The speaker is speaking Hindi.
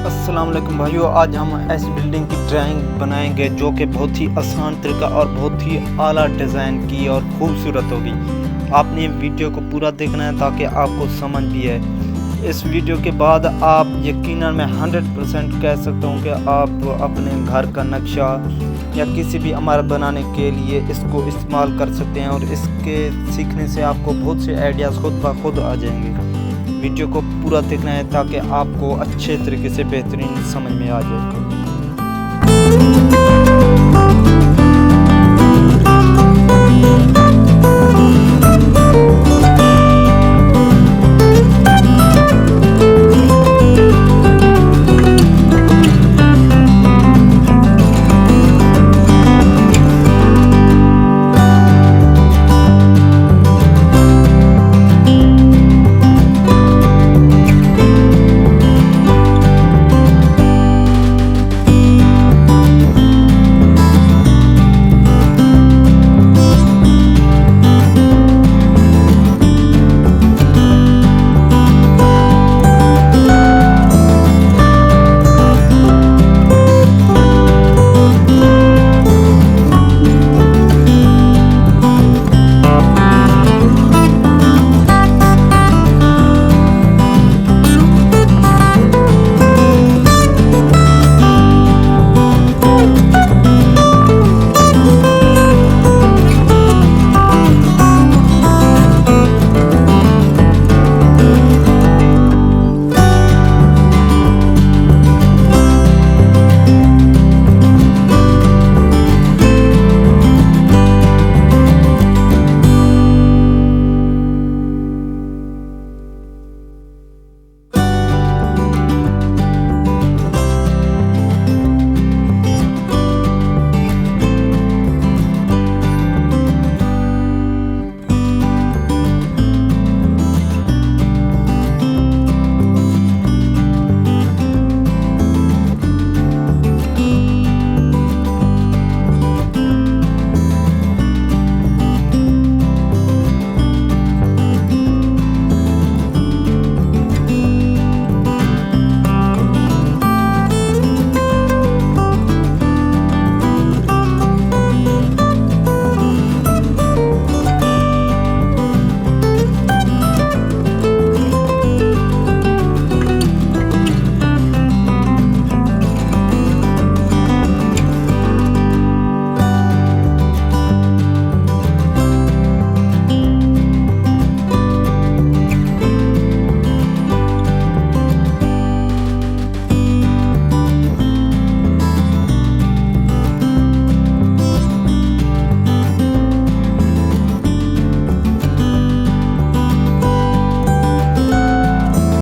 अस्सलाम वालेकुम भाइयों, आज हम ऐसी बिल्डिंग की ड्राइंग बनाएंगे जो कि बहुत ही आसान तरीका और बहुत ही आला डिज़ाइन की और खूबसूरत होगी। आपने वीडियो को पूरा देखना है ताकि आपको समझ भी आए। इस वीडियो के बाद आप यकीनन मैं 100% कह सकता हूँ कि आप अपने घर का नक्शा या किसी भी इमारत बनाने के लिए इसको इस्तेमाल कर सकते हैं और इसके सीखने से आपको बहुत से आइडियाज़ खुद ब खुद आ जाएंगे। वीडियो को पूरा देखना है ताकि आपको अच्छे तरीके से बेहतरीन समझ में आ जाए।